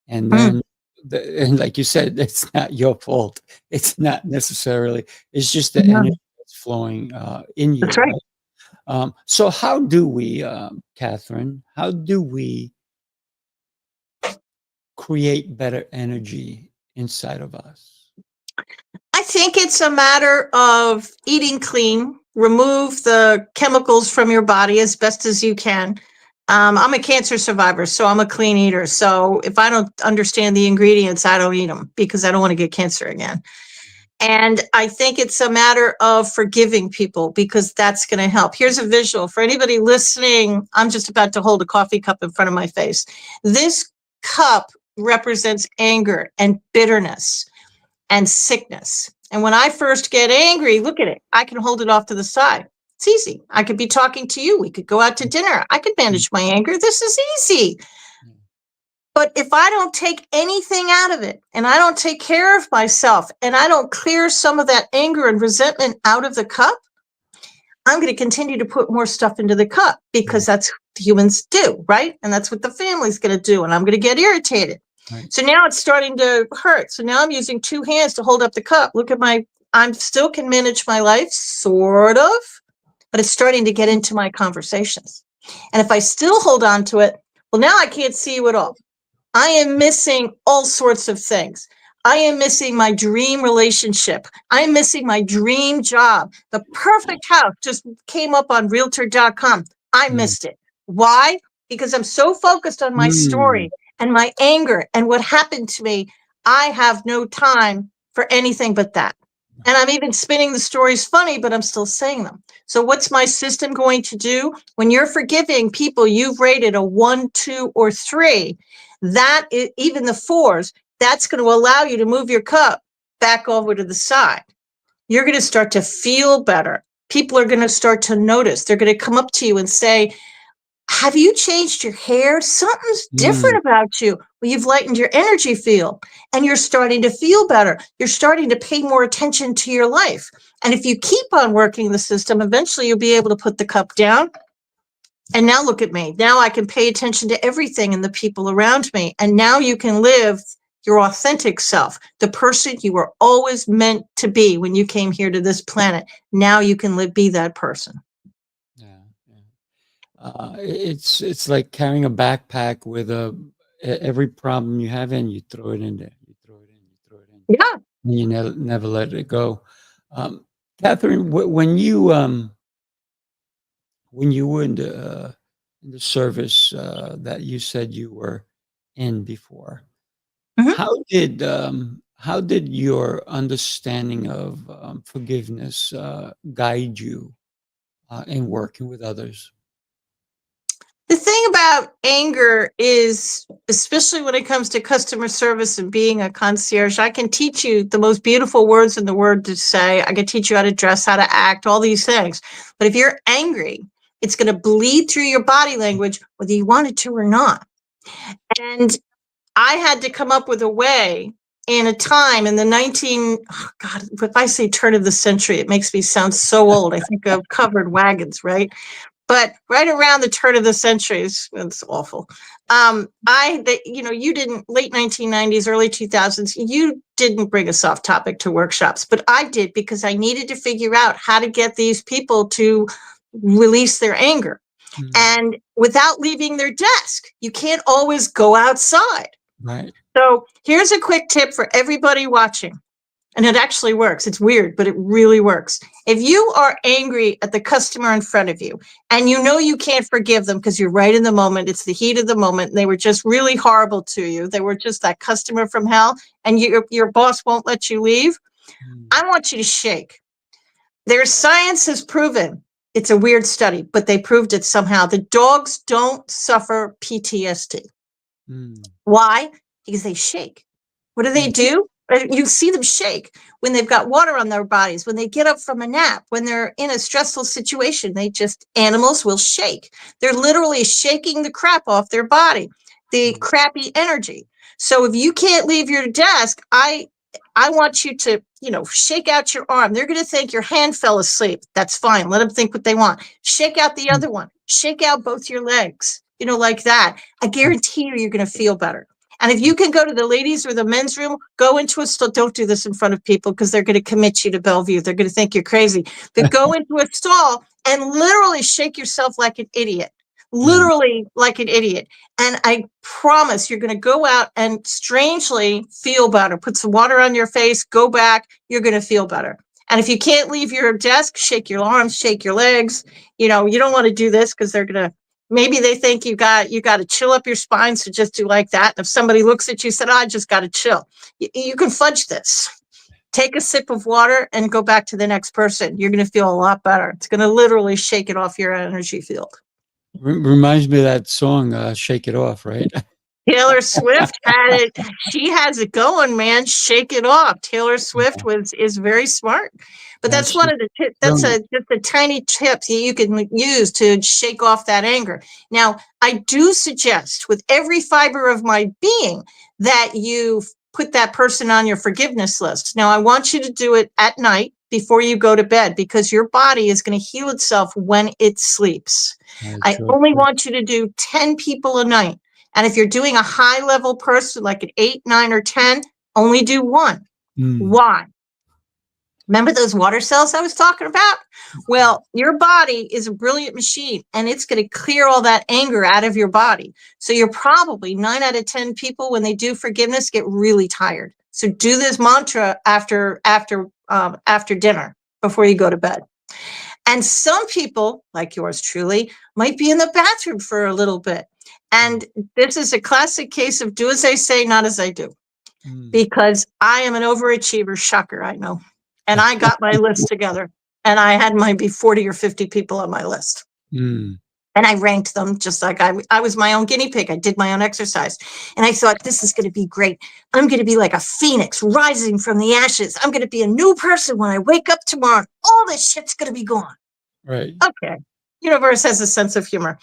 and Mm, then, and like you said, it's not your fault. It's not necessarily. It's just the no, energy that's flowing in you, that's right. right? So, how do we, Catherine? How do we create better energy inside of us? I think it's a matter of eating clean, remove the chemicals from your body as best as you can. I'm a cancer survivor, so I'm a clean eater. So if I don't understand the ingredients, I don't eat them because I don't want to get cancer again. And I think it's a matter of forgiving people because that's going to help. Here's a visual for anybody listening. I'm just about to hold a coffee cup in front of my face. This cup represents anger and bitterness and sickness. And when I first get angry, look at it. I can hold it off to the side. It's easy. I could be talking to you. We could go out to dinner. I could Mm. manage my anger. This is easy. But if I don't take anything out of it and I don't take care of myself and I don't clear some of that anger and resentment out of the cup, I'm going to continue to put more stuff into the cup because that's what humans do, right? And that's what the family's going to do. And I'm going to get irritated. Right. So now it's starting to hurt. So now I'm using two hands to hold up the cup. Look at I'm still can manage my life, sort of, but it's starting to get into my conversations. And if I still hold on to it, well, now I can't see you at all. I am missing all sorts of things. I am missing my dream relationship. I'm missing my dream job. The perfect house just came up on realtor.com. I Mm. missed it. Why? Because I'm so focused on my Mm. story and my anger and what happened to me. I have no time for anything but that. And I'm even spinning the stories funny, but I'm still saying them. So, what's my system going to do? When you're forgiving people you've rated a 1, 2, or 3, that is, even the 4s, that's going to allow you to move your cup back over to the side. You're going to start to feel better. People are going to start to notice. They're going to come up to you and say, Have you changed your hair? Something's different about you. Well, you've lightened your energy field and you're starting to feel better. You're starting to pay more attention to your life. And if you keep on working the system, eventually you'll be able to put the cup down. And now look at me. Now I can pay attention to everything and the people around me. And now you can live your authentic self, the person you were always meant to be when you came here to this planet. Now you can be that person. It's like carrying a backpack with every problem you have in, you throw it in there. You throw it in. You throw it in. Yeah. And you never let it go. Katharine, when you were in the service that you said you were in before, how did your understanding of forgiveness guide you in working with others? The thing about anger is, especially when it comes to customer service and being a concierge, I can teach you the most beautiful words in the world to say. I can teach you how to dress, how to act, all these things. But if you're angry, it's going to bleed through your body language, whether you want it to or not. And I had to come up with a way in a time in the if I say turn of the century, it makes me sound so old. I think of covered wagons, right? But right around the turn of the century, it's awful. You didn't, late 1990s, early 2000s, you didn't bring a soft topic to workshops, but I did, because I needed to figure out how to get these people to release their anger. And without leaving their desk, you can't always go outside. Right. So here's a quick tip for everybody watching. And it actually works. It's weird, but it really works. If you are angry at the customer in front of you and you know you can't forgive them because you're right in the moment, it's the heat of the moment, and they were just really horrible to you, they were just that customer from hell, and your boss won't let you leave, I want you to shake. Their science has proven, it's a weird study, but they proved it somehow, the dogs don't suffer PTSD. Why? Because they shake. What do? You see them shake when they've got water on their bodies, when they get up from a nap, when they're in a stressful situation. Animals will shake. They're literally shaking the crap off their body, the crappy energy. So if you can't leave your desk, I want you to, shake out your arm. They're going to think your hand fell asleep. That's fine. Let them think what they want. Shake out the other one. Shake out both your legs, like that. I guarantee you're going to feel better. And if you can go to the ladies or the men's room, go into a stall. Don't do this in front of people because they're going to commit you to Bellevue. They're going to think you're crazy. But go into a stall and literally shake yourself like an idiot. Literally like an idiot. And I promise you're going to go out and strangely feel better. Put some water on your face, go back, you're going to feel better. And if you can't leave your desk, shake your arms, shake your legs. You don't want to do this because they're going to, maybe they think you got to chill up your spine. So just do like that. And if somebody looks at you and said, I just got to chill. You can fudge this. Take a sip of water and go back to the next person. You're going to feel a lot better. It's going to literally shake it off your energy field. Reminds me of that song, Shake It Off, right? Taylor Swift had it. She has it going, man. Shake it off. Taylor Swift is very smart. But that's one of the tips. That's just a tiny tip that you can use to shake off that anger. Now, I do suggest with every fiber of my being that you put that person on your forgiveness list. Now, I want you to do it at night before you go to bed, because your body is going to heal itself when it sleeps. I only want you to do 10 people a night. And if you're doing a high level person, like an 8, 9, or 10, only do 1. Why? Remember those water cells I was talking about? Well, your body is a brilliant machine, and it's going to clear all that anger out of your body. So you're probably 9 out of 10 people, when they do forgiveness, get really tired. So do this mantra after dinner, before you go to bed. And some people, like yours truly, might be in the bathroom for a little bit. And this is a classic case of do as I say, not as I do. Because I am an overachiever. Shocker, I know. And I got my list together, and I had maybe 40 or 50 people on my list. And I ranked them just like I was my own guinea pig. I did my own exercise. And I thought, this is going to be great. I'm going to be like a phoenix rising from the ashes. I'm going to be a new person when I wake up tomorrow. All this shit's going to be gone. Right. Okay. Universe has a sense of humor.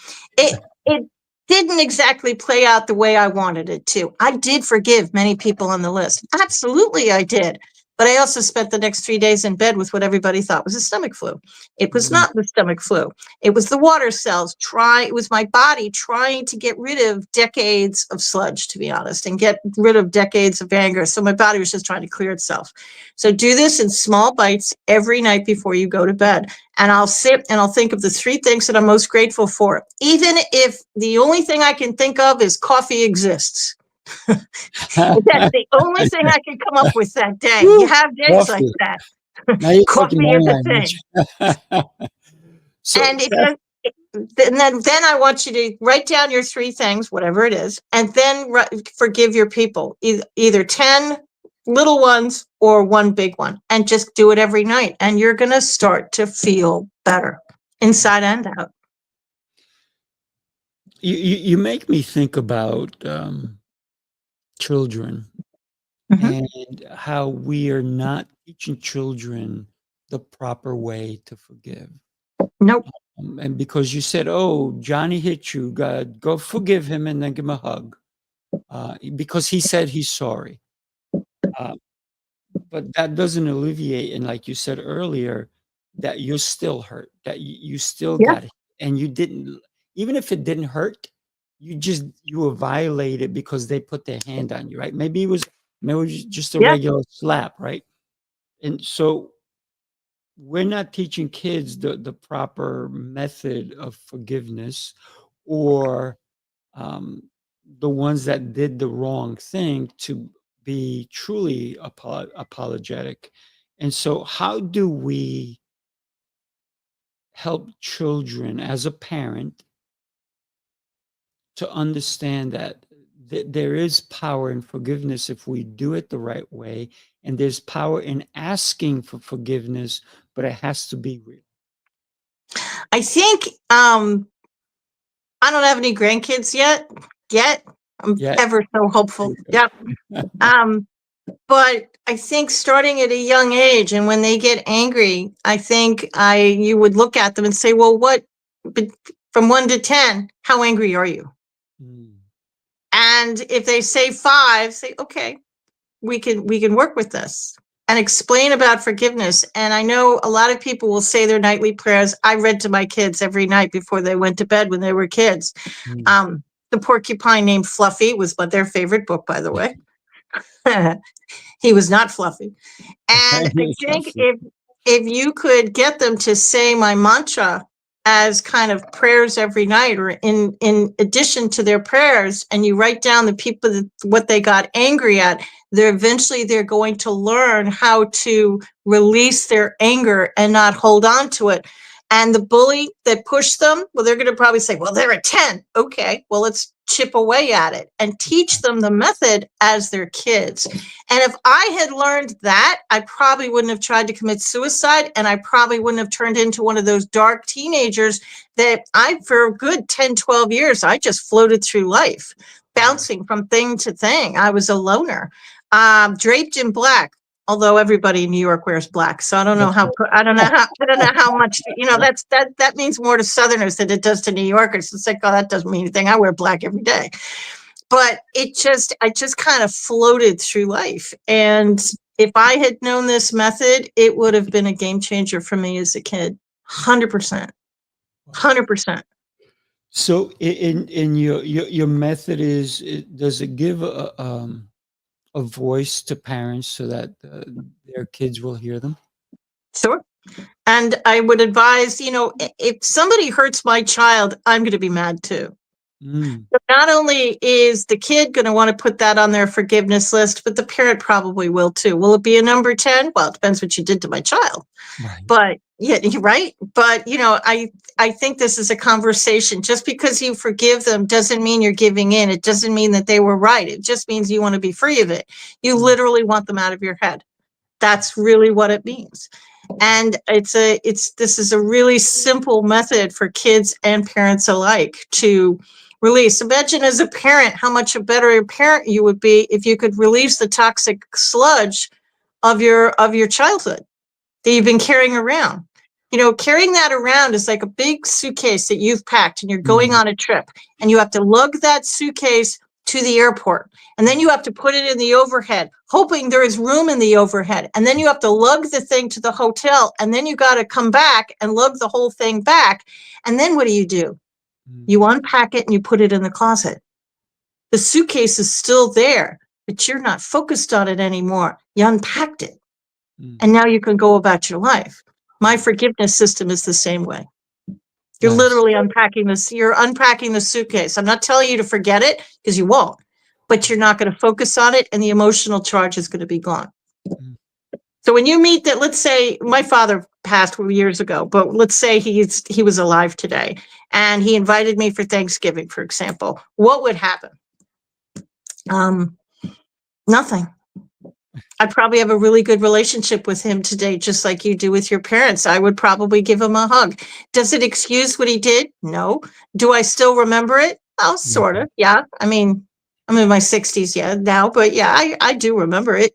it didn't exactly play out the way I wanted it to. I did forgive many people on the list. Absolutely, I did. But I also spent the next 3 days in bed with what everybody thought was a stomach flu. It was not the stomach flu. It was the water cells. It was my body trying to get rid of decades of sludge, to be honest, and get rid of decades of anger. So my body was just trying to clear itself. So do this in small bites every night before you go to bed. And I'll sit and I'll think of the 3 things that I'm most grateful for. Even if the only thing I can think of is coffee exists. That's the only thing I can come up with that day. You have days like Coffee. that. Now you're talking Coffee my is a language. thing. So And then I want you to write down your 3 things, whatever it is, and then forgive your people, either 10 little ones or 1 big one, and just do it every night. And you're going to start to feel better inside and out. you make me think about children Mhm. and how we are not teaching children the proper way to forgive. Nope. And because you said, "Oh, Johnny hit you, God, go forgive him and then give him a hug," because he said he's sorry. Uh, but that doesn't alleviate, and like you said earlier, that you're still hurt, that you still Yeah. got it, and you didn't. Even if it didn't hurt, you were violated because they put their hand on you, right? Maybe it was just a Yeah. regular slap, right? And so we're not teaching kids the proper method of forgiveness, or the ones that did the wrong thing to be truly apologetic. And so, how do we help children as a parent to understand that there is power in forgiveness if we do it the right way, and there's power in asking for forgiveness, but it has to be real? I think I don't have any grandkids yet. I'm Yeah. ever so hopeful. Yep. But I think starting at a young age, and when they get angry, I think you would look at them and say, well, but from 1 to 10, how angry are you? Mm. And if they say 5, say, okay, we can work with this and explain about forgiveness. And I know a lot of people will say their nightly prayers. I read to my kids every night before they went to bed when they were kids. Mm. The Porcupine Named Fluffy was their favorite book, by the way. He was not fluffy. And I It's not think fair. if you could get them to say my mantra as kind of prayers every night, or in addition to their prayers, and you write down the people what they got angry at, they're going to learn how to release their anger and not hold on to it. And the bully that pushed them, well, they're going to probably say, well, they're a 10. Okay, well, let's chip away at it and teach them the method as their kids. And if I had learned that, I probably wouldn't have tried to commit suicide, and I probably wouldn't have turned into one of those dark teenagers that for a good 10, 12 years, I just floated through life, bouncing from thing to thing. I was a loner, draped in black. Although everybody in New York wears black, so I don't know That's how much that means more to Southerners than it does to New Yorkers. It's like, oh, that doesn't mean anything. I wear black every day. But I just kind of floated through life. And if I had known this method, it would have been a game changer for me as a kid. 100%. 100%. So in your method does it give a voice to parents so that their kids will hear them? Sure. And I would advise, if somebody hurts my child, I'm going to be mad too. Mm. So not only is the kid going to want to put that on their forgiveness list, but the parent probably will too. Will it be a number 10? Well, it depends what you did to my child. Right. But yeah, you're right. But I think this is a conversation. Just because you forgive them doesn't mean you're giving in. It doesn't mean that they were right. It just means you want to be free of it. You literally want them out of your head. That's really what it means. And this is a really simple method for kids and parents alike to release. Imagine as a parent how much a better parent you would be if you could release the toxic sludge of your childhood that you've been carrying around. carrying that around is like a big suitcase that you've packed and you're going on a trip, and you have to lug that suitcase to the airport. And then you have to put it in the overhead, hoping there is room in the overhead. And then you have to lug the thing to the hotel. And then you got to come back and lug the whole thing back. And then what do? You unpack it and you put it in the closet. The suitcase is still there, but you're not focused on it anymore. You unpacked it. And now you can go about your life. My forgiveness system is the same way. You're literally unpacking this. You're unpacking the suitcase. I'm not telling you to forget it, because you won't, but you're not going to focus on it, and the emotional charge is going to be gone. So when you meet that, let's say my father passed years ago, but let's say he was alive today, and he invited me for Thanksgiving, for example, what would happen? Nothing. I'd probably have a really good relationship with him today, just like you do with your parents. I would probably give him a hug. Does it excuse what he did? No. Do I still remember it? Oh, sort of. Yeah. I mean, I'm in my 60s now, but yeah, I do remember it.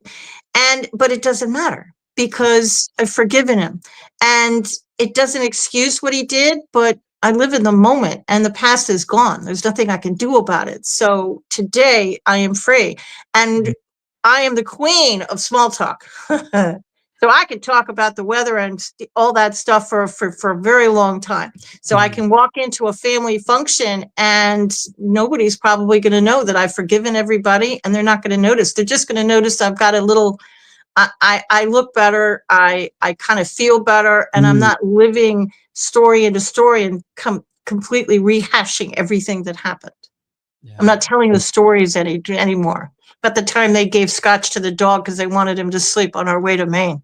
But it doesn't matter, because I've forgiven him. And it doesn't excuse what he did, but I live in the moment, and the past is gone. There's nothing I can do about it. So today I am free. And I am the queen of small talk. So I can talk about the weather and all that stuff for a very long time. So I can walk into a family function and nobody's probably going to know that I've forgiven everybody, and they're not going to notice. They're just going to notice I've got a little, I look better. I kind of feel better, and I'm not living story into story and completely rehashing everything that happened. I'm not telling the stories anymore. At the time they gave scotch to the dog because they wanted him to sleep on our way to Maine.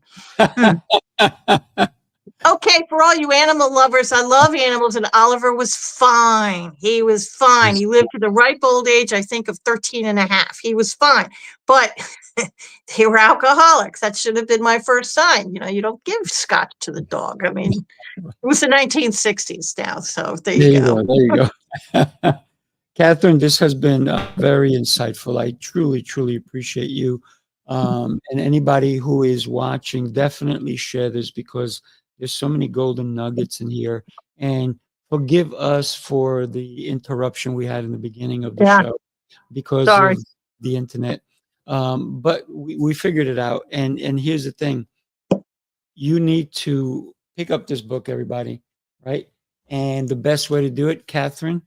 Okay, for all you animal lovers, I love animals, and Oliver was fine. He was fine. He lived to the ripe old age, I think, of 13 and a half. He was fine. But they were alcoholics. That should have been my first sign. You don't give scotch to the dog. I mean, it was the 1960s now, so there you go. There you go. Katharine, this has been very insightful. I truly, truly appreciate you. And anybody who is watching, definitely share this, because there's so many golden nuggets in here. And forgive us for the interruption we had in the beginning of the show because of the internet. But we figured it out. And here's the thing. You need to pick up this book, everybody, right? And the best way to do it, Katharine,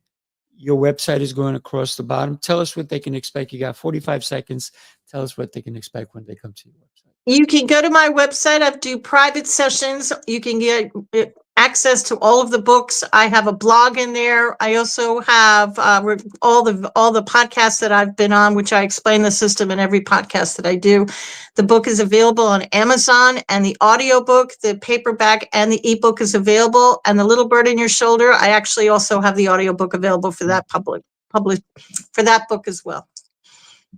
your website is going across the bottom. Tell us what they can expect. You got 45 seconds. Tell us what they can expect when they come to your website. You can go to my website. I do private sessions. You can get access to all of the books. I have a blog in there. I also have all the podcasts that I've been on, which I explain the system in every podcast that I do. The book is available on Amazon, and the audiobook, the paperback, and the ebook is available. And The Little Bird in Your Shoulder, I actually also have the audiobook available for that for that book as well.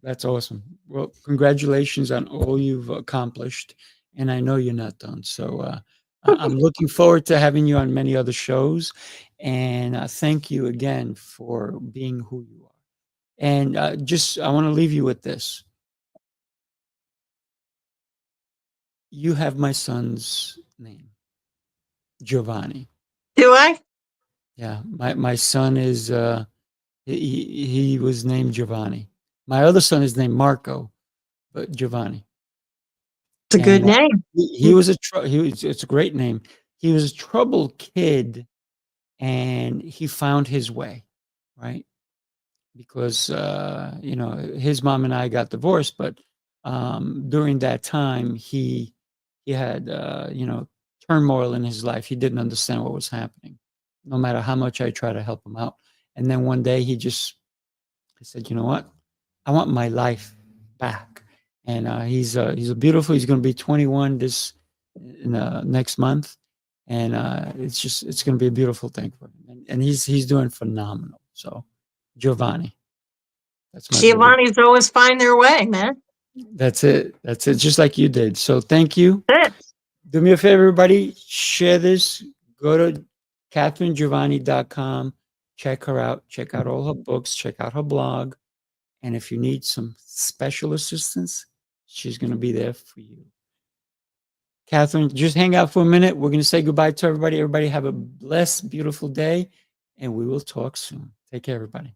That's awesome. Well, congratulations on all you've accomplished. And I know you're not done. So I'm looking forward to having you on many other shows. And thank you again for being who you are. And I want to leave you with this. You have my son's name, Giovanni. Do I? Yeah, my son is, he was named Giovanni. My other son is named Marco, but Giovanni. It's a good name. It's a great name. He was a troubled kid, and he found his way, right? Because his mom and I got divorced, but during that time he had turmoil in his life. He didn't understand what was happening, no matter how much I tried to help him out. And then one day he said, you know what? I want my life back. And he's a beautiful. He's going to be 21 next month, and it's going to be a beautiful thing for him. And he's doing phenomenal. So, Giovanni, Giovanni's always find their way, man. That's it. Just like you did. So, thank you. Do me a favor, everybody. Share this. Go to KatharineGiovanni.com. Check her out. Check out all her books. Check out her blog. And if you need some special assistance, she's going to be there for you. Katharine, just hang out for a minute. We're going to say goodbye to everybody. Everybody have a blessed, beautiful day, and we will talk soon. Take care, everybody.